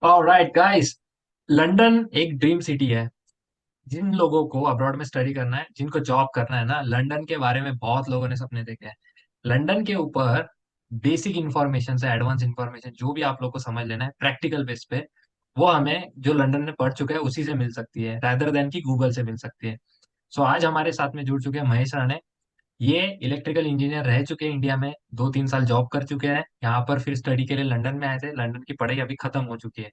Alright guys, London एक dream city है। जिन लोगों को अब्रॉड में स्टडी करना है, जिनको जॉब करना है ना, लंदन के बारे में बहुत लोगों ने सपने देखे हैं। लंदन के ऊपर बेसिक इंफॉर्मेशन से एडवांस इंफॉर्मेशन जो भी आप लोग को समझ लेना है प्रैक्टिकल बेस पे, वो हमें जो लंदन में पढ़ चुके हैं उसी से मिल सकती है, रादर देन की गूगल से मिल सकती है। सो आज हमारे साथ में जुड़ चुके हैं महेश राणे। ये इलेक्ट्रिकल इंजीनियर रह चुके हैं इंडिया में, 2-3 साल जॉब कर चुके हैं यहाँ पर, फिर स्टडी के लिए लंदन में आए थे। लंदन की पढ़ाई अभी खत्म हो चुकी है।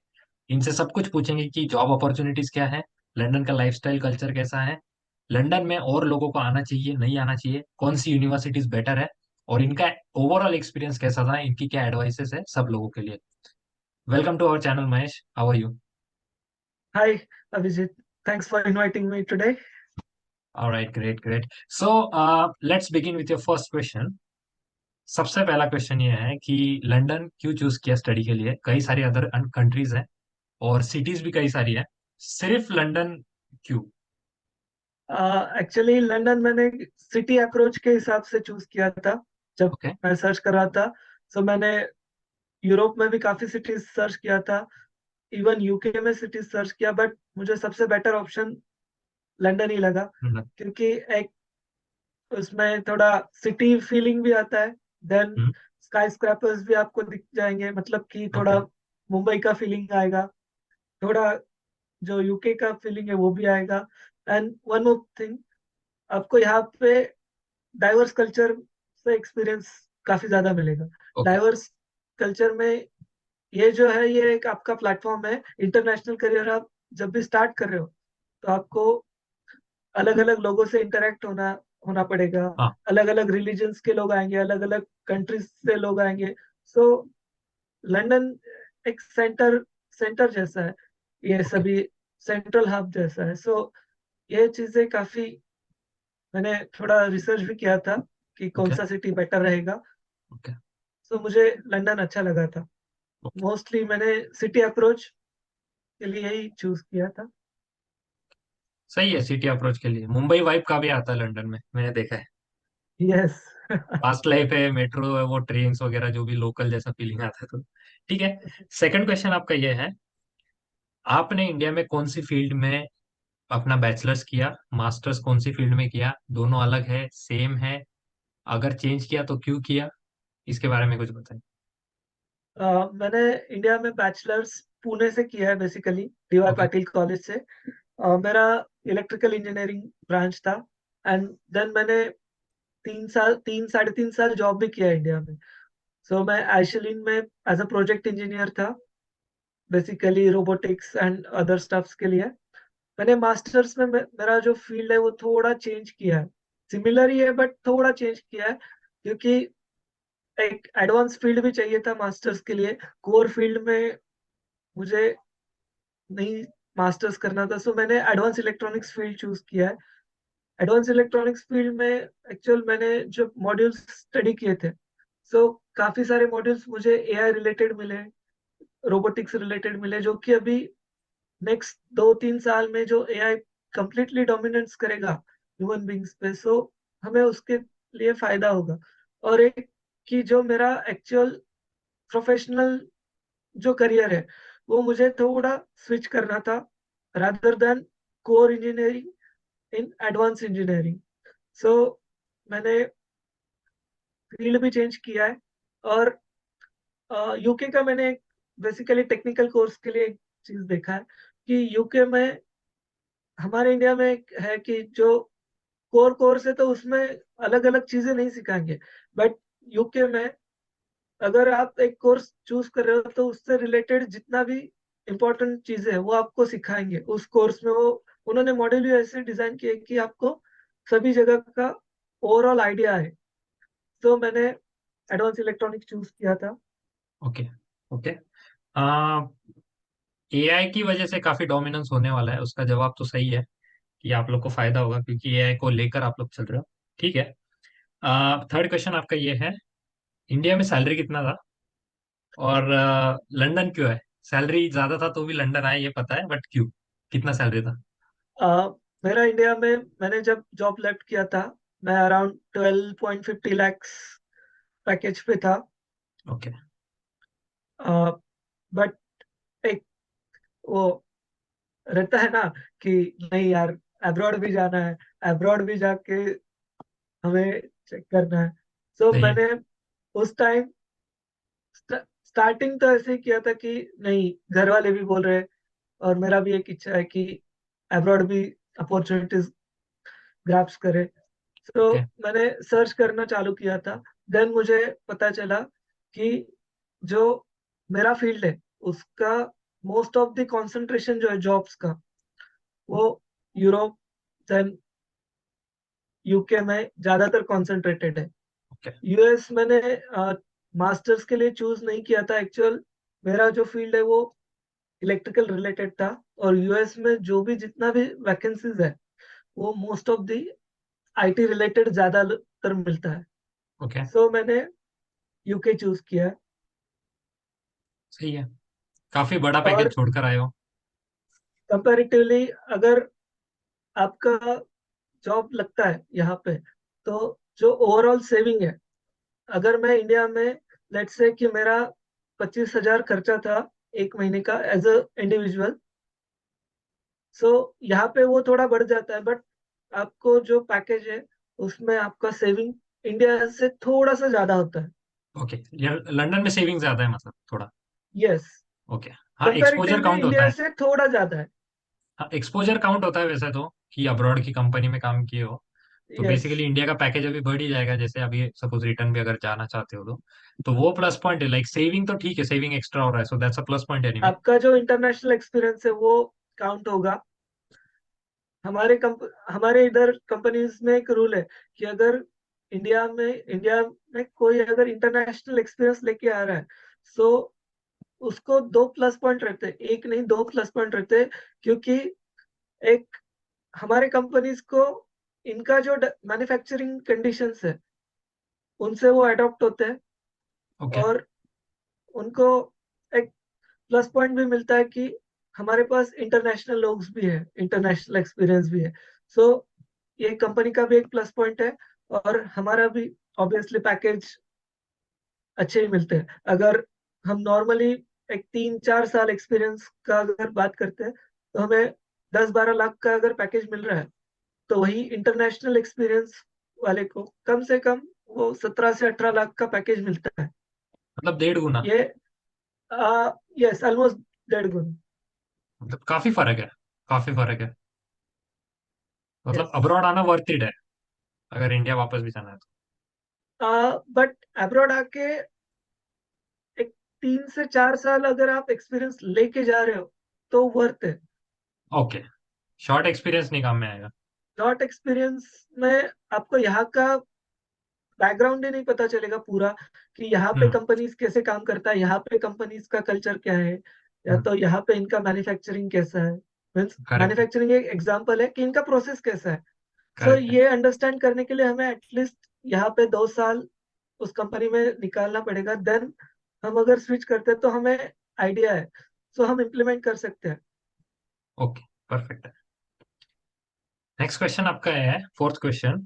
इनसे सब कुछ पूछेंगे कि जॉब अपॉर्चुनिटीज क्या है, लंदन का लाइफस्टाइल कल्चर कैसा है, लंदन में और लोगों को आना चाहिए नहीं आना चाहिए, कौन सी यूनिवर्सिटीज बेटर है, और इनका ओवरऑल एक्सपीरियंस कैसा था, इनकी क्या एडवाइसेस है सब लोगों के लिए। Welcome to our channel Mahesh, how are you? Hi, Abhijit. Thanks for inviting me today. Alright, great great. So let's begin with your first question. सबसे पहला क्वेश्चन ये है कि लंदन क्यों चूज किया स्टडी के लिए? कई सारी अदर कंट्रीज हैं और सिटीज भी कई सारी है, सिर्फ लंदन क्यों? एक्चुअली लंदन मैंने सिटी अप्रोच के हिसाब से चूज किया था जब ओके। मैं सर्च कर रहा था। सो मैंने यूरोप में भी काफी सिटीज सर्च किया था, इवन यूके में सिटीज सर्च किया, बट मुझे सबसे बेटर ऑप्शन लंदन ही लगा, हम्म। क्योंकि एक उसमें थोड़ा सिटी फीलिंग भी आता है। देन स्काई स्क्रैपर्स भी आपको दिख जाएंगे, मतलब कि ओके। थोड़ा मुंबई का फीलिंग आएगा, थोड़ा जो यूके का फीलिंग है वो भी आएगा। एंड वन मोर थिंग, आपको यहाँ पे डाइवर्स कल्चर से एक्सपीरियंस काफी ज्यादा मिलेगा। ओके। डाइवर्स कल्चर में ये जो है, ये एक आपका प्लेटफॉर्म है। इंटरनेशनल करियर आप जब भी स्टार्ट कर रहे हो तो आपको अलग अलग लोगों से इंटरेक्ट होना होना पड़ेगा। हाँ। अलग अलग रिलीजन्स के लोग आएंगे, अलग अलग कंट्रीज से लोग आएंगे। सो लंदन एक सेंटर सेंटर जैसा है, ये ओके। सभी सेंट्रल हब जैसा है। सो ये चीजें काफी, मैंने थोड़ा रिसर्च भी किया था कि कौन ओके। सा सिटी बेटर रहेगा। ओके। सो मुझे लंदन अच्छा लगा था। ओके। मोस्टली मैंने सिटी अप्रोच के लिए ही चूज किया था। सही है, सिटी अप्रोच के लिए मुंबई वाइब का भी आता है लंदन में, मैंने देखा है। यस। फास्ट लाइफ है, मेट्रो है, वो ट्रेन वगैरह जो भी लोकल जैसा फीलिंग आता है, तो ठीक है। सेकंड क्वेश्चन आपका ये है, आपने इंडिया में कौन सी फील्ड में अपना बैचलर्स किया, मास्टर्स कौन सी फील्ड में किया, दोनों अलग है सेम है, अगर चेंज किया तो क्यों किया, इसके बारे में कुछ बताएं। मैंने इंडिया में बैचलर्स पुणे से किया है, basically DY okay. Patil college से। मेरा इलेक्ट्रिकल इंजीनियरिंग ब्रांच था। एंड देन मैंने 3 साल, 3 साढ़े 3 साल जॉब भी किया है इंडिया में। सो मैं आइशलिन में एज अ प्रोजेक्ट इंजीनियर था, basically robotics and other stuffs के लिए। मैंने मास्टर्स में मेरा जो फील्ड है वो थोड़ा चेंज किया है। सिमिलर ही है बट थोड़ा चेंज किया है, क्योंकि एक एडवांस फील्ड भी चाहिए था मास्टर्स के लिए। कोर फील्ड में मुझे नहीं मास्टर्स करना था, सो मैंने एडवांस इलेक्ट्रॉनिक्स फील्ड चूज किया है। एडवांस इलेक्ट्रॉनिक्स फील्ड में एक्चुअल मैंने जो मॉड्यूल्स स्टडी किए थे, सो काफी सारे मॉड्यूल्स मुझे एआई रिलेटेड मिले, रोबोटिक्स रिलेटेड मिले, जो कि अभी नेक्स्ट 2-3 साल में जो एआई कंप्लीटली डोमिनेंस करेगा ह्यूमन बींग्स पे, सो हमें उसके लिए फायदा होगा। और एक कि जो मेरा एक्चुअल प्रोफेशनल जो करियर है वो मुझे थोड़ा स्विच करना था, rather than core engineering in advance engineering. So मैंने फील्ड भी चेंज किया है। और यूके का मैंने बेसिकली टेक्निकल कोर्स के लिए एक चीज देखा है कि यूके में, हमारे इंडिया में एक है कि जो कोर कोर्स है तो उसमें अलग अलग चीजें नहीं सिखाएंगे, बट यूके में अगर आप एक कोर्स चूज कर रहे हो तो उससे रिलेटेड जितना भी इम्पोर्टेंट चीजें है वो आपको सिखाएंगे उस कोर्स में। वो उन्होंने मॉड्यूल भी ऐसे डिजाइन किए कि आपको सभी जगह का ओवरऑल आइडिया है। तो मैंने एडवांस इलेक्ट्रॉनिक्स चूज किया था। ओके। ओके। एआई की वजह से काफी डोमिनेंस होने वाला है, उसका जवाब तो सही है कि आप लोग को फायदा होगा क्योंकि एआई को लेकर आप लोग चल रहे हो। ठीक है। थर्ड क्वेश्चन आपका ये है, इंडिया में सैलरी कितना था, और लंदन क्यों है? सैलरी ज्यादा था तो भी लंदन आए ये पता है, बट क्यों, कितना सैलरी था? अ, मेरा इंडिया में, मैंने जब जॉब लेफ्ट किया था, मैं अराउंड 12.50 lakhs पैकेज पे था। ओके। बट एक वो रहता है ना कि नहीं यार, अब्रॉड भी जाना है, अब्रॉड भी जाके हमें चेक करना है। सो सही है। मैंने उस टाइम स्टार्टिंग तो ऐसे ही किया था कि नहीं, घर वाले भी बोल रहे हैं और मेरा भी एक इच्छा है कि अब्रॉड भी अपॉर्चुनिटीज ग्रैब्स करे। तो ओके। मैंने सर्च करना चालू किया था। देन मुझे पता चला कि जो मेरा फील्ड है उसका मोस्ट ऑफ द कंसंट्रेशन जो है जॉब्स का, वो यूरोप, देन यूके में ज्यादातर कॉन्सेंट्रेटेड है। ओके। यूएस मैंने मास्टर्स के लिए चूज नहीं किया था एक्चुअल। मेरा जो फील्ड है वो इलेक्ट्रिकल रिलेटेड था, और यूएस में जो भी जितना भी वैकेंसीज है वो most of the IT related ज्यादातर मिलता है। ओके। सो मैंने यूके चूज किया। सही है। काफी बड़ा पैकेज और छोड़कर आए हो। कंपैरेटिवली अगर आपका जॉब लगता है यहाँ पे, तो जो ओवरऑल सेविंग है, अगर मैं इंडिया में लेट्स से कि मेरा 25,000 खर्चा था एक महीने का एज अ इंडिविजुअल, सो यहाँ पे वो थोड़ा बढ़ जाता है, बट आपको जो पैकेज है उसमें आपका सेविंग इंडिया से थोड़ा सा ज्यादा होता है। ओके, लंदन में सेविंग ज्यादा है मतलब थोड़ा। Yes, okay. हाँ, एक्सपोजर कंपैरेटिवली काउंट होता इंडिया है। से थोड़ा ज्यादा है। हाँ, एक्सपोजर काउंट होता है वैसे तो, कि अब्रॉड की कंपनी में काम किए हो। तो यस, बेसिकली इंडिया का पैकेज अभी बढ़ ही जाएगा, जैसे अभी सपोज रिटर्न भी अगर जाना चाहते हो तो वो प्लस पॉइंट है। लाइक सेविंग तो ठीक है, सेविंग एक्स्ट्रा हो रहा है, so that's a plus point anyway. आपका जो इंटरनेशनल एक्सपीरियंस है वो काउंट होगा। हमारे इधर कंपनीज में एक रूल है कि अगर इंडिया में कोई अगर इंटरनेशनल एक्सपीरियंस लेके आ रहा है, सो उसको 2 प्लस पॉइंट रहते हैं, एक नहीं 2 प्लस पॉइंट रहते हैं। क्योंकि एक हमारे कंपनीज को इनका जो मैन्युफैक्चरिंग कंडीशंस है उनसे वो अडॉप्ट होते हैं, ओके। और उनको एक प्लस पॉइंट भी मिलता है कि हमारे पास इंटरनेशनल लोग भी है, इंटरनेशनल एक्सपीरियंस भी है। सो ये कंपनी का भी एक प्लस पॉइंट है, और हमारा भी ऑब्वियसली पैकेज अच्छे ही मिलते हैं। अगर हम नॉर्मली एक 3-4 साल एक्सपीरियंस का अगर बात करते हैं, तो हमें 10-12 लाख का अगर पैकेज मिल रहा है, तो वही इंटरनेशनल एक्सपीरियंस वाले को कम से कम वो 17 से 18 लाख का पैकेज मिलता है। मतलब 1.5 गुना। ये यस, ऑलमोस्ट 1.5 गुना। मतलब काफी फर्क है। काफी फर्क है। मतलब यस, अब्रॉड आना वर्थ इट है, अगर इंडिया वापस भी जाना है बट अब्रॉड आके एक 3 से 4 साल अगर आप एक्सपीरियंस लेके जा रहे हो तो वर्थ है। तो। ओके। शॉर्ट एक्सपीरियंस नहीं काम में आएगा। नॉट एक्सपीरियंस में आपको यहाँ का बैकग्राउंड ही नहीं पता चलेगा पूरा, कि यहाँ पे हम्म। कंपनीज कैसे काम करता है, यहाँ पे कंपनीज का कल्चर क्या है, या हम्म। तो यहाँ पे इनका मैन्युफैक्चरिंग कैसा है। मीन्स करेक्ट है। मैन्युफैक्चरिंग एक एग्जांपल है कि इनका प्रोसेस कैसा है। सो करेक्ट है। ये अंडरस्टैंड करने के लिए हमें एटलीस्ट यहाँ पे 2 साल उस कंपनी में निकालना पड़ेगा। देन हम अगर स्विच करते हैं तो हमें आइडिया है, सो हम इम्प्लीमेंट कर सकते हैं। ओके। परफेक्ट है। नेक्स्ट क्वेश्चन आपका है, फोर्थ क्वेश्चन।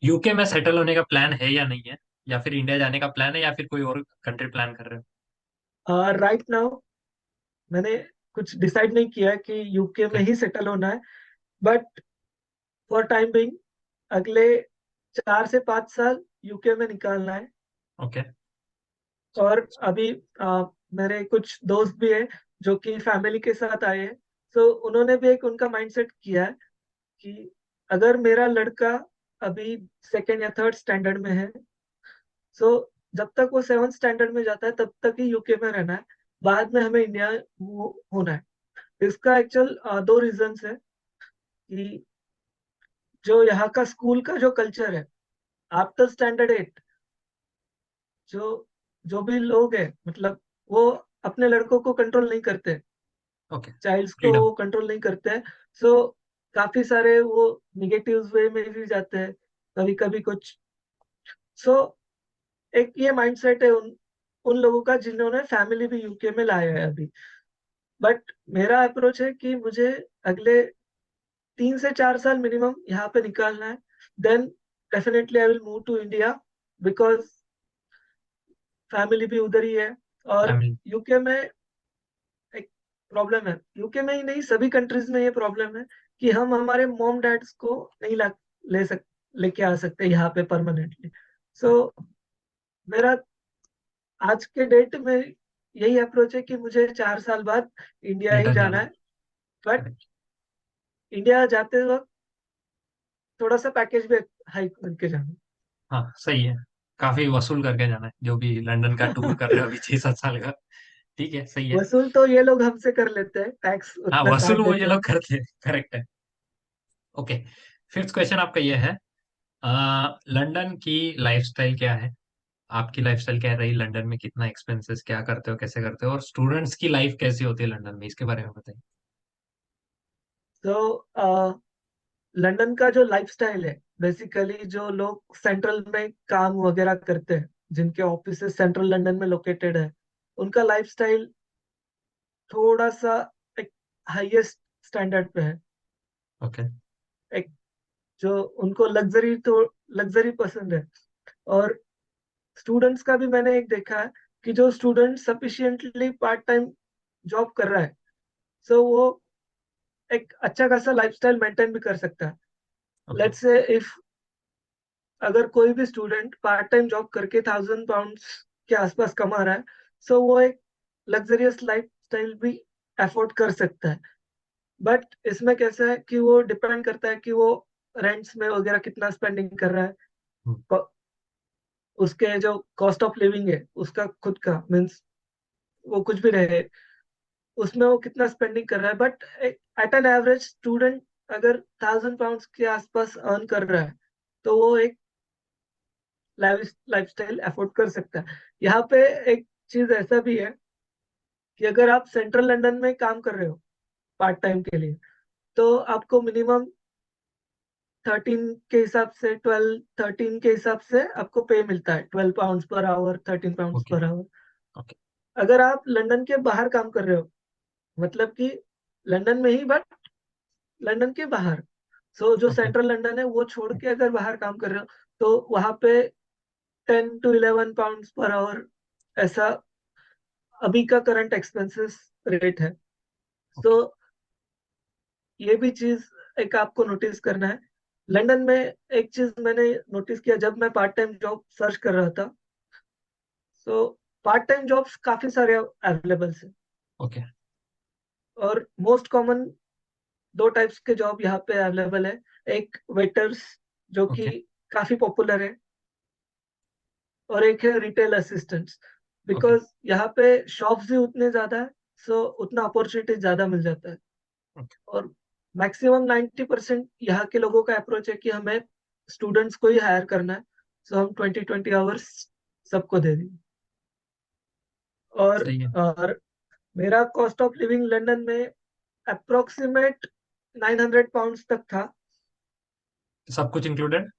यूके में सेटल होने का प्लान है या नहीं है, या फिर इंडिया जाने का प्लान है, या फिर कोई और कंट्री प्लान कर रहे हो? राइट नाउ मैंने कुछ डिसाइड नहीं किया है कि यूके में ओके। ही सेटल होना है, बट फॉर टाइम बिंग अगले 4 से 5 साल यूके में निकालना है। ओके। और अभी मेरे कुछ दोस्त भी हैं जो कि फैमिली के साथ आए हैं। सो उन्होंने भी एक उनका माइंडसेट किया है कि अगर मेरा लड़का अभी सेकेंड या थर्ड स्टैंडर्ड में है, सो जब तक वो 7th स्टैंडर्ड में जाता है तब तक ही यूके में रहना है, बाद में हमें इंडिया मूव होना है। इसका एक्चुअल 2 रीजंस है कि जो यहाँ का स्कूल का जो कल्चर है आफ्टर स्टैंडर्ड 8, जो जो भी लोग हैं मतलब वो अपने लड़कों को कंट्रोल नहीं करते, ओके। चाइल्ड्स को फ्रीडम। कंट्रोल नहीं करते हैं। सो काफी सारे वो निगेटिव वे में भी जाते हैं, कभी कभी कुछ। सो एक ये माइंडसेट है उन उन लोगों का जिन्होंने फैमिली भी यूके में लाया है अभी। बट मेरा अप्रोच है कि मुझे अगले 3 से 4 साल मिनिमम यहाँ पे निकालना है। Then definitely I will move to India, because family भी उधर ही है। और फैमिली। यूके में प्रॉब्लम है, यूके में ही नहीं सभी कंट्रीज में ये प्रॉब्लम है कि हम हमारे मॉम डैड्स को नहीं ला ले सक लेके आ सकते यहाँ पे परमानेंटली। सो मेरा आज के डेट में यही अप्रोच है कि मुझे 4 साल बाद इंडिया ही रिटर्न जाना जाना है। बट है। इंडिया जाते वक्त थोड़ा सा पैकेज भी हाइक करके जाना हाँ सही है। काफी वसूल करके जाना है, जो भी लंदन का टूर कर रहे हो है। अभी 6-7 साल का। ठीक है, सही है। वसूल तो ये लोग हमसे कर लेते हैं, टैक्स हाँ, उतना वसूल काट वो ये देते हैं। लोग करते हैं, करेक्ट है। ओके, फिफ्थ क्वेश्चन आपका ये है, लंदन की लाइफस्टाइल क्या है? आपकी लाइफस्टाइल क्या रही लंदन में? कितना एक्सपेंसेस, क्या करते हो, कैसे करते हो, और स्टूडेंट्स की लाइफ कैसी होती है लंदन में, इसके बारे में बताइए। तो लंदन का जो लाइफस्टाइल है, बेसिकली जो लोग सेंट्रल में काम वगैरह करते हैं, जिनके ऑफिस सेंट्रल लंदन में लोकेटेड है, उनका लाइफस्टाइल थोड़ा सा एक हाईएस्ट स्टैंडर्ड पे है। ओके। एक जो उनको लग्जरी पसंद है। और स्टूडेंट्स का भी मैंने एक देखा है कि जो student sufficiently part time job कर रहा है, सो वो एक अच्छा खासा लाइफस्टाइल मेंटेन भी कर सकता है। ओके। लेट्स से इफ अगर कोई भी स्टूडेंट पार्ट टाइम जॉब करके £1000 के आसपास कमा रहा है, सो वो एक लग्जरियस लाइफ स्टाइल भी अफोर्ड कर सकता है। बट इसमें कैसा है कि वो डिपेंड करता है कि वो रेंट्स में वगैरह कितना स्पेंडिंग कर रहा है। को- उसके जो कॉस्ट ऑफ लिविंग है उसका खुद का मीन्स वो कुछ भी रहे, उसमें वो कितना स्पेंडिंग कर रहा है। But at an average student अगर £1000 के आसपास अर्न कर रहा है, तो वो एक लाइफस्टाइल अफोर्ड कर सकता है। यहाँ पे एक चीज ऐसा भी है कि अगर आप सेंट्रल लंदन में काम कर रहे हो पार्ट टाइम के लिए, तो आपको मिनिमम 13 के हिसाब से आपको पे मिलता है, £12 per hour, £13 okay. Per hour. Okay. अगर आप लंदन के बाहर काम कर रहे हो, मतलब कि लंदन में ही बट लंदन के बाहर, सो जो ओके। सेंट्रल लंदन है वो छोड़ के अगर बाहर काम कर रहे हो, तो वहां पे £10 to £11 पर आवर ऐसा अभी का करंट एक्सपेंसेस रेट है। So okay. ये भी चीज एक आपको नोटिस करना है। लंदन में एक चीज मैंने नोटिस किया जब मैं पार्ट टाइम जॉब सर्च कर रहा था, सो पार्ट टाइम जॉब्स काफी सारे अवेलेबल है। ओके। और मोस्ट कॉमन दो टाइप्स के जॉब यहाँ पे अवेलेबल है। एक वेटर्स, जो कि ओके। काफी पॉपुलर है, और एक है रिटेल असिस्टेंट्स। ओके। बिकॉज यहाँ पे शॉप्स भी उतने ज्यादा है, सो उतना अपॉर्चुनिटी ज्यादा मिल जाता है। ओके। और मैक्सिमम 90% यहाँ के लोगों का अप्रोच है कि हमें स्टूडेंट्स को ही हायर करना है, सो हम 20-20 आवर्स सबको दे देंगे। और सही है। और मेरा कॉस्ट ऑफ लिविंग लंदन में अप्रोक्सीमेट £900 तक था। सब कुछ इंक्लूडेड?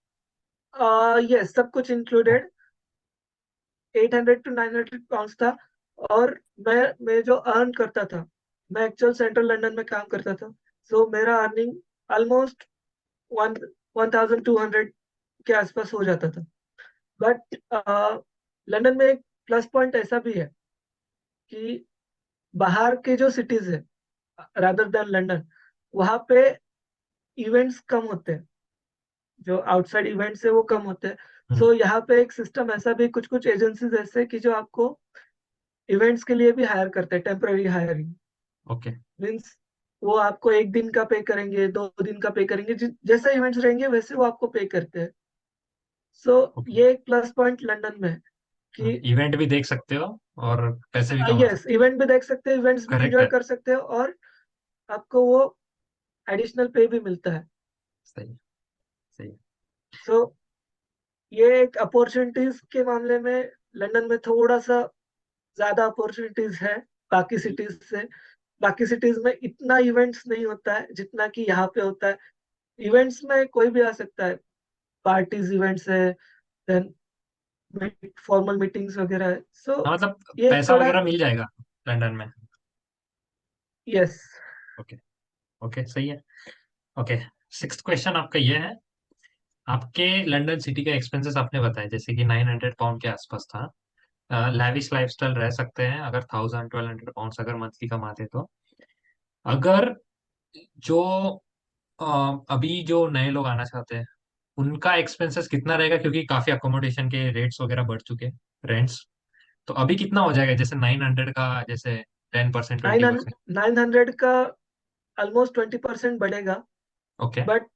यस, सब कुछ इंक्लूडेड। £800 to £900 था। और मैं जो अर्न करता था, मैं एक्चुअल सेंट्रल लंदन में काम करता था, सो मेरा अर्निंग ऑलमोस्ट वन 1200 के आसपास हो जाता था। बट लंदन में एक प्लस पॉइंट ऐसा भी है कि बाहर के जो सिटीज है रादर देन लंदन, वहाँ पे इवेंट्स कम होते हैं, जो आउटसाइड इवेंट्स है वो कम होते हैं। हम्म। सो यहाँ पे एक सिस्टम ऐसा भी, कुछ कुछ एजेंसीज ऐसे हैं कि जो आपको इवेंट्स के लिए भी हायर करते हैं, टेम्पररी हायरिंग। ओके। मीन्स वो आपको एक दिन का पे करेंगे, 2 दिन का पे करेंगे, जैसे इवेंट्स रहेंगे वैसे वो आपको पे करते हैं। So okay. ये एक प्लस पॉइंट लंदन में है कि इवेंट भी देख सकते हो और पैसे भी कमा यस, सकते इवेंट भी देख सकते हो, इवेंट्स हो, भी करेक्ट इंजॉय है। कर सकते हो, और आपको वो एडिशनल पे भी मिलता है। सही है। सही है। सो ये एक अपॉर्चुनिटीज के मामले में लंदन में थोड़ा सा ज्यादा अपॉर्चुनिटीज है बाकी सिटीज से। बाकी सिटीज में इतना इवेंट्स नहीं होता है जितना कि यहाँ पे होता है। इवेंट्स में कोई भी आ सकता है, पार्टीज इवेंट्स है, देन फॉर्मल मीटिंग्स वगैरह है। सो हाँ, मतलब ये पैसा थोड़ा, वगैरह मिल जाएगा लंदन में। यस। ओके। ओके, सही है। ओके, सिक्स्थ क्वेश्चन आपका ये है, आपके लंदन सिटी के एक्सपेंसेस आपने बताए जैसे कि £900 के आसपास था। लैविश लाइफस्टाइल रह सकते हैं अगर 1000-1200 पाउंड अगर मंथली कमाते तो। अगर जो अ, अभी जो नए लोग आना चाहते हैं उनका एक्सपेंसेस कितना रहेगा, क्योंकि काफी अकोमोडेशन के रेट्स वगैरह बढ़ चुके हैं, रेंट्स। तो अभी कितना हो जाएगा, जैसे 900 का, जैसे 10%, नाइन 20%? 900 का ऑलमोस्ट 20% बढ़ेगा। ओके। बट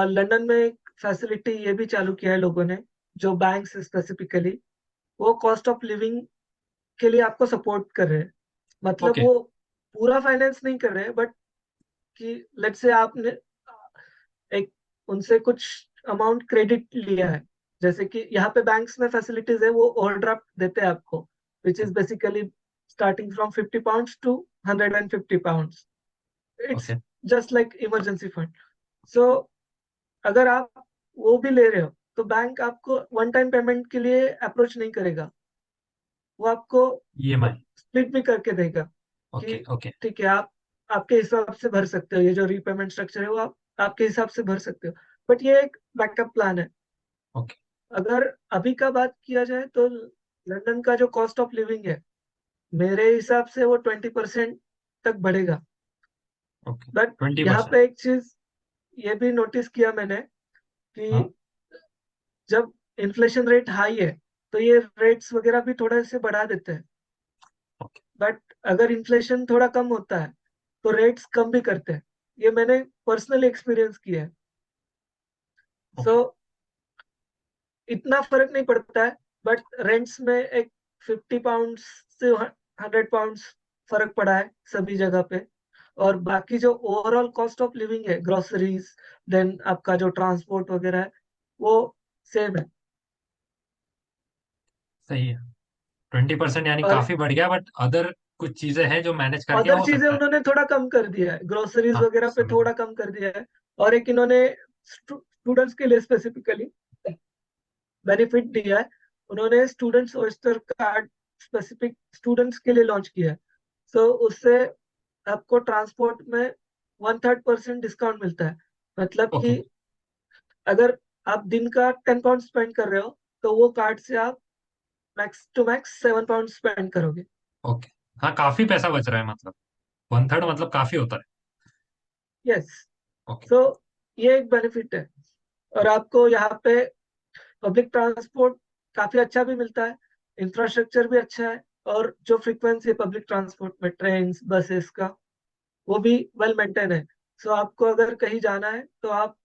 लंदन में एक फैसिलिटी ये भी चालू किया है लोगों ने, जो बैंक्स स्पेसिफिकली, वो कॉस्ट ऑफ लिविंग के लिए आपको सपोर्ट कर रहे हैं। मतलब ओके। वो पूरा फाइनेंस नहीं कर रहे हैं, बट कि लेट्स से आपने एक उनसे कुछ अमाउंट क्रेडिट लिया है, जैसे कि यहाँ पे बैंक्स में फैसिलिटीज है, वो ओवरड्राफ्ट देते हैं आपको, which is basically starting from £50 to £150। It's okay. Just like emergency fund. So अगर आप वो भी ले रहे हो, तो बैंक आपको वन टाइम पेमेंट के लिए अप्रोच नहीं करेगा। वो आपको ईएमआई। स्प्लिट भी करके देगा कि ओके। ओके। ठीक है, आप आपके हिसाब से भर सकते हो, ये जो रीपेमेंट स्ट्रक्चर है वो आप आपके हिसाब से भर सकते हो। बट ये एक बैकअप प्लान है। ओके। अगर अभी का बात किया जाए तो लंदन का जो कॉस्ट ऑफ लिविंग है, मेरे हिसाब से वो 20% तक बढ़ेगा। ओके। बट ट्वेंटी यहाँ परसेंट पे एक चीज ये भी नोटिस किया मैंने कि हाँ। जब इन्फ्लेशन रेट हाई है, तो ये रेट्स वगैरह भी थोड़ा से बढ़ा देते हैं। ओके। बट अगर इन्फ्लेशन थोड़ा कम होता है, तो रेट्स कम भी करते हैं। ये मैंने पर्सनली एक्सपीरियंस किया है। So okay. इतना फर्क नहीं पड़ता है, बट रेंट्स में एक £50 से £100 फर्क पड़ा है सभी जगह पे। और बाकी जो ओवरऑल कॉस्ट ऑफ लिविंग है, ग्रोसरीज, देन आपका जो ट्रांसपोर्ट वगैरह है, वो सेम है। सही है। 20% यानी और काफी बढ़ गया, बट अदर कुछ चीजें हैं जो मैनेज करके अदर हो चीजें सकता है। उन्होंने थोड़ा कम कर दिया है, ग्रोसरीज हाँ, वगैरह पे समझ गया। थोड़ा कम कर दिया है। और एक इन्होंने स्टूडेंट्स के लिए स्पेसिफिकली बेनिफिट दिया है। उन्होंने students oyster card specific students के लिए लॉन्च किया है। सो उससे आपको ट्रांसपोर्ट में 1/3% डिस्काउंट मिलता है। मतलब ओके। कि अगर आप दिन का £10 स्पेंड कर रहे हो, तो वो कार्ड से आप मैक्स टू मैक्स £7 स्पेंड करोगे। ओके। हाँ, काफी पैसा बच रहा है, मतलब 1/3 मतलब काफी होता है। यस। ओके। सो ये एक बेनिफिट है। और आपको यहाँ पे पब्लिक ट्रांसपोर्ट काफी अच्छा भी मिलता है, इंफ्रास्ट्रक्चर भी अच्छा है। और जो फ्रीक्वेंसी है पब्लिक ट्रांसपोर्ट में, ट्रेन बसेस का, वो भी वेल मेंटेन है। सो आपको अगर कहीं जाना है, तो आप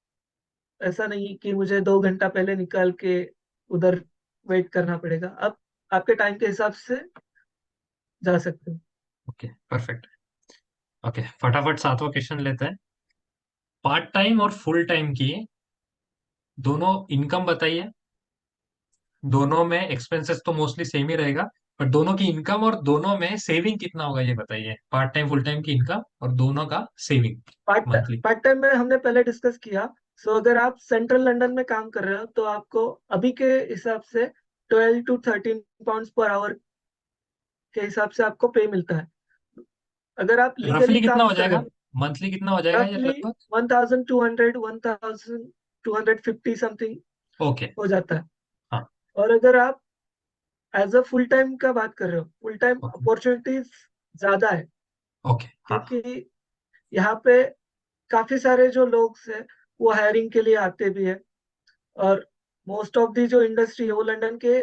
ऐसा नहीं कि मुझे 2 घंटा पहले निकाल के उधर वेट करना पड़ेगा। आप आपके टाइम के हिसाब से जा सकते हो। Okay, perfect. ओके, फटाफट सातवां क्वेश्चन लेते हैं। पार्ट टाइम और फुल टाइम की दोनों इनकम बताइए। दोनों में एक्सपेंसेस तो मोस्टली सेम ही रहेगा, पर दोनों की इनकम और दोनों में सेविंग कितना होगा ये बताइए। पार्ट टाइम फुल टाइम की इनकम और दोनों का saving part monthly. Part time में हमने पहले डिस्कस किया। सो अगर आप सेंट्रल लंदन में काम कर रहे हो, तो आपको अभी के हिसाब से 12 to 13 pounds पर आवर के हिसाब से आपको पे मिलता है। अगर आप लीगली रफली कितना काम हो कर रहे जाएगा? हो, मंथली कितना हो जाएगा ये रफली लगभग? 1200 1250 समथिंग ओके। हो जाता है। हाँ। और अगर आप एज अ फुल टाइम का बात कर रहे हो, फुल टाइम ओके। अपॉर्चुनिटीज ज्यादा है। ओके। हाँ। क्योंकि यहाँ पे काफी सारे जो लोग हैं, वो हायरिंग के लिए आते भी है। और मोस्ट ऑफ दी जो इंडस्ट्री है, वो लंदन के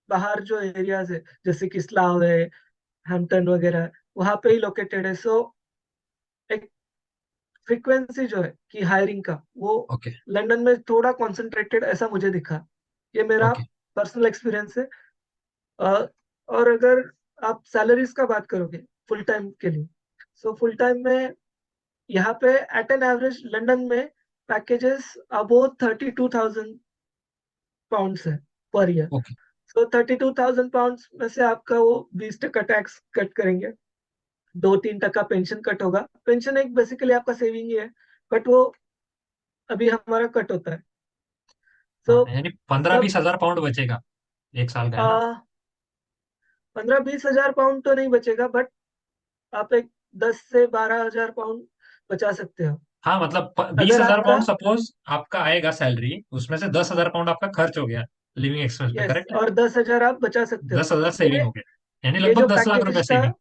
बाहर जो एरियाज है, जैसे कि स्लाव है, हैम्पटन वगैरह है, वहां पे ही लोकेटेड है। सो एक फ्रीक्वेंसी जो है कि हायरिंग का, वो ओके। लंदन में थोड़ा कॉन्सेंट्रेटेड ऐसा मुझे दिखा। ये मेरा ओके। पर्सनल एक्सपीरियंस है। अ, और अगर आप सैलरीज का बात करोगे फुल टाइम के लिए, सो फुल टाइम में यहाँ पे एट एन एवरेज लंदन में पैकेजेस अबोव £32,000 है पर ईयर। ओके। सो £32,000 में से आपका वो 20% टैक्स कट करेंगे, 2-3% पेंशन कट होगा। पेंशन एक बेसिकली आपका सेविंग ही है, बट वो अभी हमारा कट होता है। सो हाँ, यानी पंद्रह सब बीस हजार पाउंड बचेगा एक साल का, है ना? आ, 15-20 हजार पाउंड तो नहीं बचेगा, बट आप एक 10 से 12 हजार पाउंड बचा सकते हो। हाँ, मतलब बीस अगर हजार आपका पाउंड सपोज आपका आएगा सैलरी, उसमें से 10,000 पाउंड आपका खर्च हो गया लिविंग एक्सपेंस पे, यस, करेक्ट है? और 10 हजार आप बचा सकते हो। 10,000 सेविंग ये हो गया, यानी ये जो लगभग 10 लाख रुपए पैकेज था, सेविंग।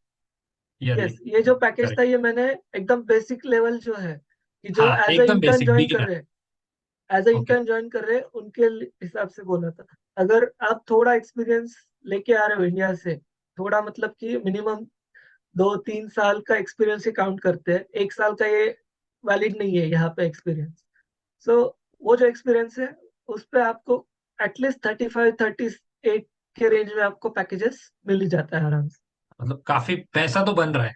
ईयरली। यस, ये जो पैकेज था करेक्ट। ये मैंने एकदम बेसिक लेवल जो है, कि जो हाँ एज अ एकदम इंटर्न बेसिक ज्वाइन कर बिगिनर। रहे हैं, as a okay. Intern join कर रहे हैं उनके हिसाब से बोला था। अगर आप थोड़ा एक्सपीरियंस लेके आ रहे हो इंडिया से, थोड़ा मतलब कि मिनिमम 2-3 साल का एक्सपीरियंस ही काउंट करते हैं, 1 साल का ये वैलिड नहीं है यहाँ पे एक्सपीरियंस। सो वो जो एक्सपीरियंस है उस पे आपको एटलीस्ट 35-38 के रेंज में आपको पैकेजेस मिल ही जाता है आराम से। मतलब काफी पैसा तो बन रहा है,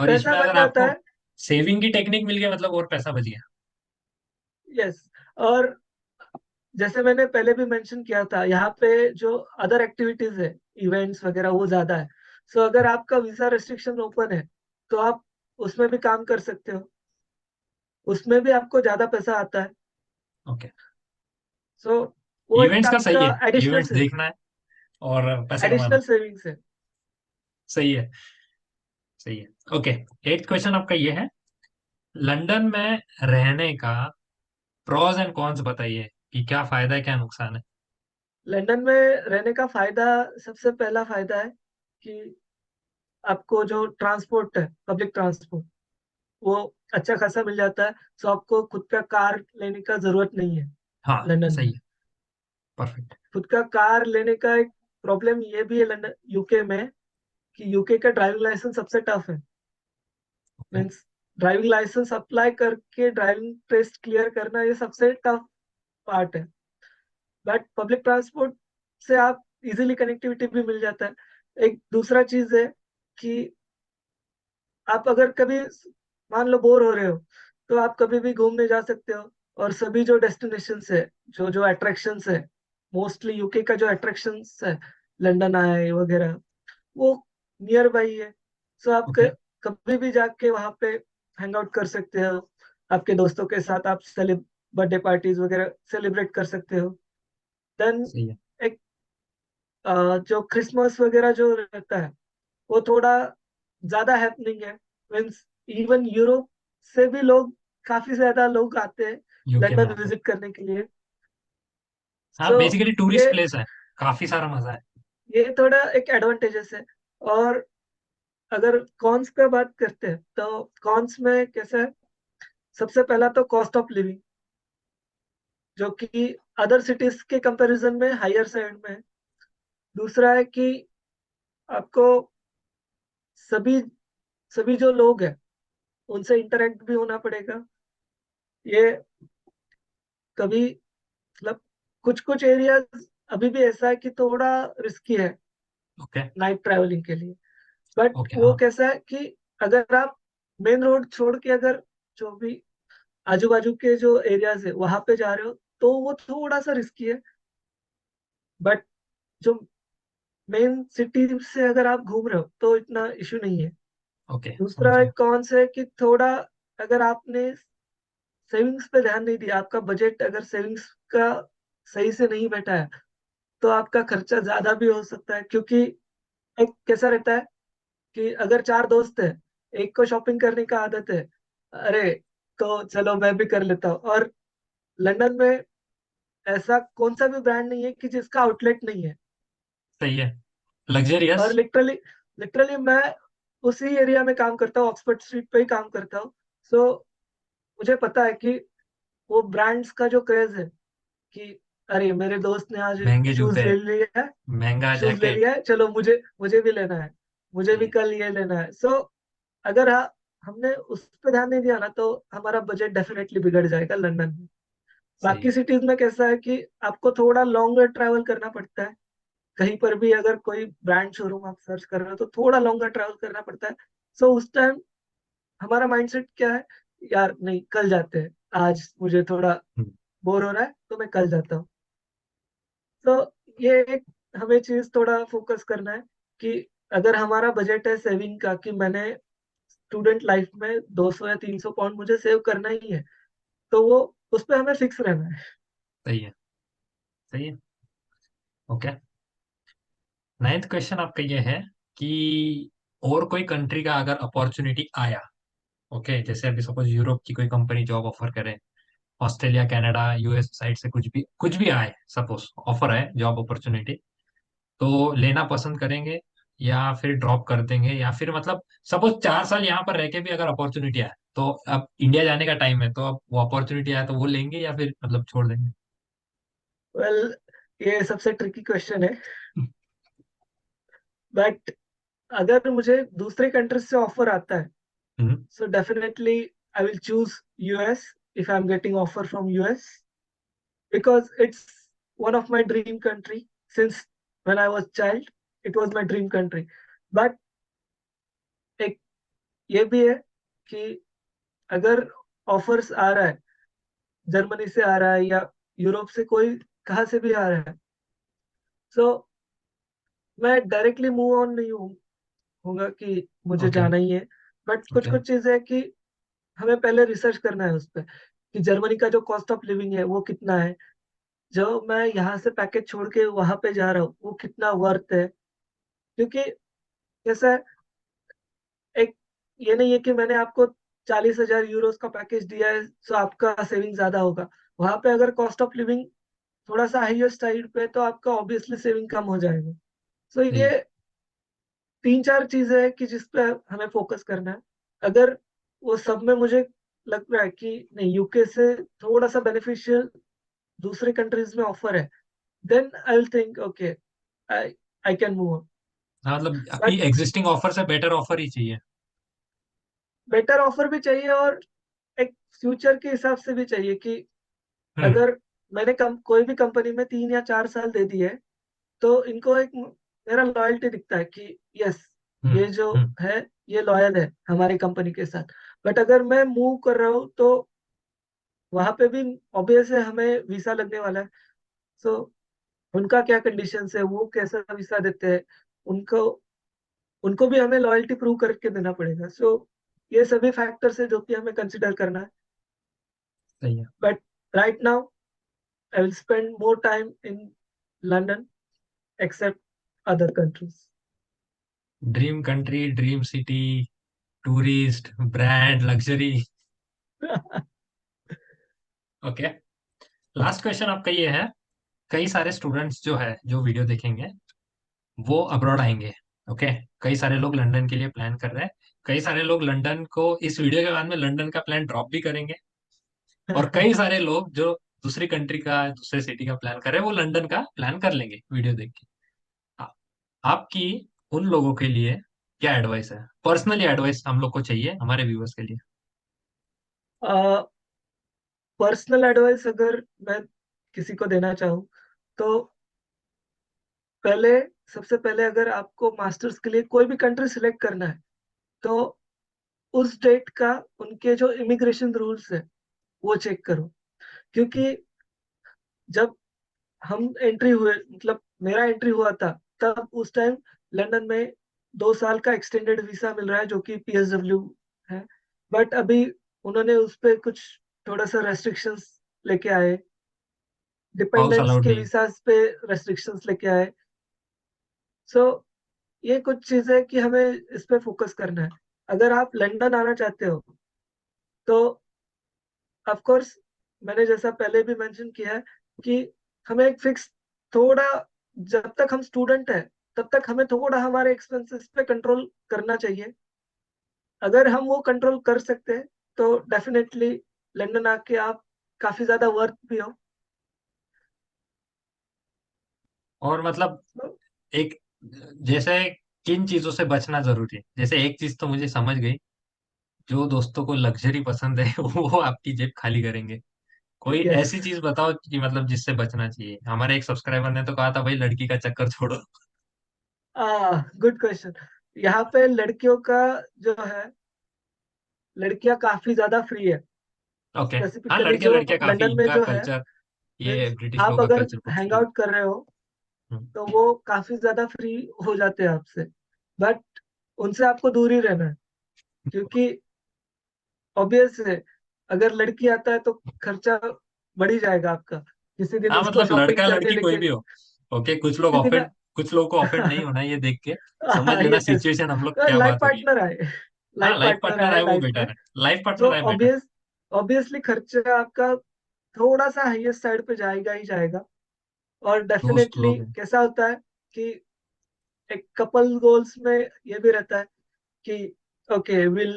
और पैसा इसमें बन अगर जाता आपको है। सेविंग की टेक्निक मिल गया मतलब और पैसा बच गया। यस। और जैसे मैंने पहले भी मेंशन किया था, यहाँ पे जो अदर एक्टिविटीज है, इवेंट्स वगैरह, वो ज्यादा है। सो अगर आपका वीजा रेस्ट्रिक्शन ओपन है तो आप उसमें भी काम कर सकते हो, उसमें भी आपको ज्यादा पैसा आता है। ओके। सो वो एक इवेंट्स का सही आपका है, एडिशनल इवेंट्स से देखना है और पैसे कमाना। एडिशनल सेविंग्स है। सही है। सही है। ओके। एट्थ क्वेश्चन आपका ये है, लंदन में रहने का प्रोज एंड कॉन्स बताइए, कि क्या फायदा है क्या नुकसान है। लंदन में रहने का फायदा, सबसे पहला फायदा है कि आपको जो ट्रांसपोर्ट है, पब्लिक ट्रांसपोर्ट, वो अच्छा खासा मिल जाता है। सो आपको खुद का कार लेने का जरूरत नहीं है हाँ लंदन सही में। है। परफेक्ट। खुद का कार लेने का एक प्रॉब्लम ये भी है लंदन, यूके में, कि यूके का ड्राइविंग लाइसेंस सबसे टफ है। ओके। मीन्स ड्राइविंग लाइसेंस अप्लाई करके ड्राइविंग टेस्ट क्लियर करना, ये सबसे टफ पार्ट है। बट पब्लिक ट्रांसपोर्ट से आप इजीली कनेक्टिविटी भी मिल जाता है। एक दूसरा चीज है कि आप अगर कभी मान लो बोर हो रहे हो, तो आप कभी भी घूमने जा सकते हो। और सभी जो डेस्टिनेशंस है, जो जो अट्रैक्शंस है, मोस्टली यूके का जो अट्रैक्शंस है, लंदन आए वगैरह, वो नियर बाई है। सो आप ओके। कभी भी जाके वहां पे हैंग आउट कर सकते हो। आपके दोस्तों के साथ आप बर्थडे पार्टीज वगैरह सेलिब्रेट कर सकते हो। देन सही है। एक जो क्रिसमस वगैरह जो रहता है, वो थोड़ा ज्यादा हैपनिंग है। मीन्स इवन यूरोप से भी लोग, काफी ज्यादा लोग आते हैं यूके में लंदन आता है। विजिट करने के लिए। हाँ सो बेसिकली ये टूरिस्ट प्लेस है, काफी सारा मजा है। ये थोड़ा एक एडवांटेजेस है। और अगर कॉन्स पे बात करते हैं तो कॉन्स में कैसा है, सबसे पहला तो कॉस्ट ऑफ लिविंग, जो कि अदर सिटीज के कंपैरिजन में हायर साइड में है। दूसरा है कि आपको सभी सभी जो लोग हैं उनसे इंटरेक्ट भी होना पड़ेगा। ये कभी मतलब कुछ कुछ एरियाज अभी भी ऐसा है कि थोड़ा रिस्की है ओके। नाइट ट्रैवलिंग के लिए। But okay. वो हाँ। कैसा है कि अगर आप मेन रोड छोड़ के अगर जो भी आजू बाजू के जो एरियाज है वहां पे जा रहे हो, तो वो थोड़ा सा रिस्की है। बट जो मेन सिटी से अगर आप घूम रहे हो तो इतना इशू नहीं है। ओके समझ दूसरा गया। एक कौन से कि थोड़ा, अगर आपने सेविंग्स पे ध्यान नहीं दिया, आपका बजट अगर सेविंग्स का सही से नहीं बैठा है, तो आपका खर्चा ज्यादा भी हो सकता है। क्योंकि एक कैसा रहता है कि अगर 4 दोस्त है, एक को शॉपिंग करने का आदत है, अरे तो चलो मैं भी कर लेता हूँ। और लंदन में ऐसा कौन सा भी ब्रांड नहीं है कि जिसका आउटलेट नहीं है। सही है। लग्जरियस। और लिटरली लिटरली मैं उसी एरिया में काम करता हूँ, ऑक्सफोर्ड स्ट्रीट पे ही काम करता हूँ। सो मुझे पता है कि वो ब्रांड्स का जो क्रेज है, कि अरे मेरे दोस्त ने आज महंगे शूज जूते, ले लिया है, महंगा शूज ले जैकेट। लिया है, चलो मुझे मुझे भी लेना है, मुझे सही भी है। कल ये लेना है। सो अगर हमने उस पर ध्यान नहीं दिया ना, तो हमारा बजट डेफिनेटली बिगड़ जाएगा लंदन में। सही बाकी है। सिटीज में कैसा है कि आपको थोड़ा लॉन्गर ट्रैवल करना पड़ता है। कहीं पर भी अगर कोई ब्रांड शोरूम आप सर्च कर रहे हो तो थोड़ा लॉन्गर ट्रैवल करना पड़ता है। सो उस टाइम हमारा माइंडसेट क्या है, यार नहीं कल जाते हैं, आज मुझे थोड़ा हम्म। बोर हो रहा है तो मैं कल जाता हूँ। तो ये एक हमें चीज थोड़ा फोकस करना है कि अगर हमारा बजट है सेविंग का, कि मैंने स्टूडेंट लाइफ में 200 या 300 पाउंड मुझे सेव करना ही है, तो वो उस पर हमें फिक्स रहना है। सही है। सही है। ओके। नाइन्थ क्वेश्चन आपका ये है कि और कोई कंट्री का अगर अपॉर्चुनिटी आया, ओके, जैसे अभी सपोज यूरोप की कोई कंपनी जॉब ऑफर करे, ऑस्ट्रेलिया कनाडा यूएस साइड से कुछ भी आए, सपोज ऑफर है जॉब अपॉर्चुनिटी, तो लेना पसंद करेंगे या फिर ड्रॉप कर देंगे, या फिर मतलब सपोज 4 साल यहाँ पर रह के भी अगर अपॉर्चुनिटी आए, तो अब इंडिया जाने का टाइम है, तो अब वो अपॉर्चुनिटी आए तो वो लेंगे या फिर मतलब छोड़ देंगे? वेल, ये सबसे ट्रिकी क्वेश्चन है, बट अगर मुझे दूसरे कंट्रीज से ऑफर आता है, हम्म। so definitely I will choose US if I'm getting offer from US, because it's one of my dream country. Since when I was child, it was my dream country. But एक ये भी है कि अगर offers आ रहा है, Germany से आ रहा है या यूरोप से, कोई कहाँ से भी आ रहा है, सो मैं डायरेक्टली मूव ऑन नहीं होगा कि मुझे ओके। जाना ही है। बट कुछ ओके। कुछ चीजें है कि हमें पहले रिसर्च करना है उस पर, कि जर्मनी का जो कॉस्ट ऑफ लिविंग है वो कितना है, जो मैं यहाँ से पैकेज छोड़ के वहां पे जा रहा हूँ वो कितना वर्थ है। क्योंकि जैसा है, एक ये नहीं है कि मैंने आपको 40,000 यूरोस का पैकेज दिया है तो आपका सेविंग ज्यादा होगा। वहां पे अगर कॉस्ट ऑफ लिविंग थोड़ा सा हाईएस्ट साइड पे है, तो आपका ऑब्वियसली सेविंग कम हो जाएगा। सो ये सही। तीन चार चीजें हैं कि जिस पे हमें फोकस करना है। अगर वो सब में मुझे लग रहा है कि नहीं, यूके से थोड़ा सा बेनिफिशियल दूसरे कंट्रीज में ऑफर है, then I will think okay, I I can move. हाँ, मतलब बट एग्जिस्टिंग ऑफर से बेटर ऑफर ही चाहिए। बेटर ऑफर भी चाहिए, और एक फ्यूचर के हिसाब से भी चाहिए कि हम्म। अगर मैंने कोई भी कंपनी में 3 या 4 साल दे दिए, तो इनको एक मेरा लॉयल्टी दिखता है कि यस, हम्म। ये जो हम्म। है ये लॉयल है हमारी कंपनी के साथ। बट अगर मैं मूव कर रहा हूँ तो वहां पे भी ऑब्वियस है हमें वीसा लगने वाला है। सो उनका क्या कंडीशंस है, वो कैसा वीसा देते हैं, उनको उनको भी हमें लॉयल्टी प्रूव करके देना पड़ेगा। सो ये सभी फैक्टर्स है जो कि हमें कंसिडर करना है। सही है। But right now I will spend more time in London except other countries. Dream country, dream city, tourist, brand, luxury. Okay. Last question आपका ये है, कई सारे स्टूडेंट्स जो है जो वीडियो देखेंगे वो अब्रॉड आएंगे। ओके। कई सारे लोग लंदन के लिए प्लान कर रहे हैं। कई सारे लोग लंदन को इस वीडियो के बाद में लंदन का प्लान ड्रॉप भी करेंगे। और कई सारे लोग जो दूसरी कंट्री का, दूसरे सिटी का प्लान कर रहे हैं, वो लंदन का प्लान कर लेंगे वीडियो देख के। आ- आपकी उन लोगों के लिए क्या एडवाइस है? पर्सनली एडवाइस हम लोग को चाहिए हमारे व्यूअर्स के लिए। पर्सनल एडवाइस अगर मैं किसी को देना चाहूँ, तो पहले सबसे पहले अगर आपको मास्टर्स के लिए कोई भी कंट्री सिलेक्ट करना है, तो उस डेट का उनके जो इमिग्रेशन रूल्स है वो चेक करो। क्योंकि जब हम एंट्री हुए, मतलब मेरा एंट्री हुआ था, तब उस टाइम लंदन में 2 साल का एक्सटेंडेड वीसा मिल रहा है जो कि PSW है। बट अभी उन्होंने उस पर कुछ थोड़ा सा रेस्ट्रिक्शंस लेके आए, हाउस डिपेंडेंट्स अलाउड के नहीं। वीसाज पे रेस्ट्रिक्शंस लेके आए। सो ये कुछ चीजें कि हमें इस पे फोकस करना है। अगर आप लंदन आना चाहते हो, तो ऑफ कोर्स मैंने जैसा पहले भी मेंशन किया है कि हमें एक फिक्स थोड़ा, जब तक हम स्टूडेंट है तब तक हमें थोड़ा हमारे एक्सपेंसेस पे कंट्रोल करना चाहिए। अगर हम वो कंट्रोल कर सकते हैं, तो डेफिनेटली लंदन आके आप काफी ज्यादा वर्थ भी हो। और मतलब एक, जैसे किन चीजों से बचना जरूरी है, जैसे एक चीज तो मुझे समझ गई, जो दोस्तों को लग्जरी पसंद है वो आपकी जेब खाली करेंगे। कोई यस, ऐसी चीज बताओ कि मतलब जिससे बचना चाहिए। हमारे एक सब्सक्राइबर ने तो कहा था भाई लड़की का चक्कर छोड़ो। Good question. यहाँ पे लड़कियों का जो है, लड़कियां काफी ज्यादा फ्री है। ओके। हाँ, स्पेसिफिकली लड़के जो लड़कियां काफी, लंदन में इनका जो है, कल्चर, ये मीन्स ब्रिटिश आप लोगों का अगर कल्चर बहुत हैंग फ्री आउट कर रहे हो, है। तो वो काफी ज्यादा फ्री हो जाते हैं आपसे। बट उनसे आपको दूर ही रहना है, क्योंकि ऑब्वियस है, अगर लड़की आता है तो खर्चा बढ़ ही जाएगा आपका, किसी दिन हाँ, उसको मतलब शॉपिंग लड़का करने लड़की कोई लेके, भी हो। ओके, कुछ लोग किसी दिन ऑफेंड, कुछ लोगों को ऑफेंड नहीं होना है ये देख के। समझ लेना यस, सिचुएशन हम लोग क्या लाइफ बात हो रही है। पार्टनर आए, हाँ, लाइफ लाइफ पार्टनर पार्टनर आए है वो लाइफ में। बेटर है। लाइफ तो पार्टनर है बेटर। ऑब्वियसली खर्चा आपका थोड़ा सा हाईएस्ट साइड पे जाएगा ही जाएगा। और दोस्त डेफिनेटली लोग हैं। कैसा होता है कि एक कपल गोल्स में ये भी रहता है कि okay will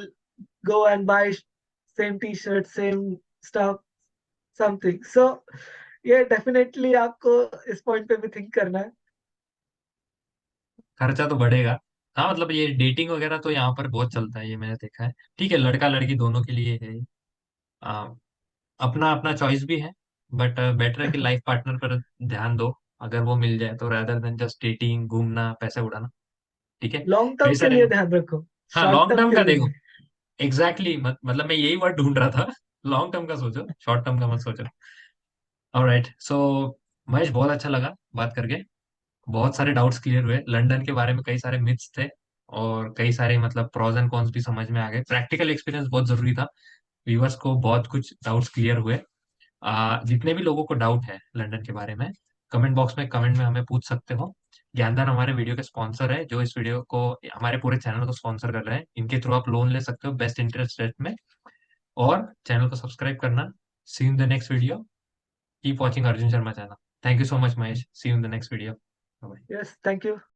go and buy same T shirt same stuff something. So ये डेफिनेटली आपको इस पॉइंट पे भी थिंक करना है। खर्चा तो बढ़ेगा। हाँ मतलब ये डेटिंग वगैरह तो यहाँ पर बहुत चलता है, ये मैंने देखा है। ठीक है, लड़का लड़की दोनों के लिए है। आ, अपना अपना चॉइस भी है। बट बेटर है कि लाइफ पार्टनर पर ध्यान दो, अगर वो मिल जाए तो, rather देन जस्ट डेटिंग, घूमना, पैसे उड़ाना। ठीक है, लॉन्ग कई टर्म के सारे। लिए ध्यान रखो, हाँ, शॉर्ट लॉन्ग टर्म टर्म के का लिए देखो। नहीं। एग्जैक्टली मतलब मैं यही वर्ड ढूंढ रहा था। लॉन्ग टर्म का सोचो, शॉर्ट टर्म का मत सोचो। ऑलराइट, सो महेश, बहुत अच्छा लगा बात करके। बहुत सारे डाउट्स क्लियर हुए लंदन के बारे में, कई सारे मिथ्स थे और कई सारे मतलब प्रोज एंड कॉन्स भी समझ में आ गए। प्रैक्टिकल एक्सपीरियंस बहुत जरूरी था। व्यूअर्स को बहुत कुछ डाउट्स क्लियर हुए। जितने भी लोगों को डाउट है लंदन के बारे में, कमेंट बॉक्स में कमेंट में हमें पूछ सकते हो। ज्ञानदान हमारे वीडियो के स्पॉन्सर है, जो इस वीडियो को, हमारे पूरे चैनल को स्पॉन्सर कर रहे हैं। इनके थ्रू आप लोन ले सकते हो बेस्ट इंटरेस्ट रेट में। और चैनल को सब्सक्राइब करना। See in the next video. Keep watching Arjun Sharma channel. Thank you so much Mahesh, see in the next video. Yes, thank you.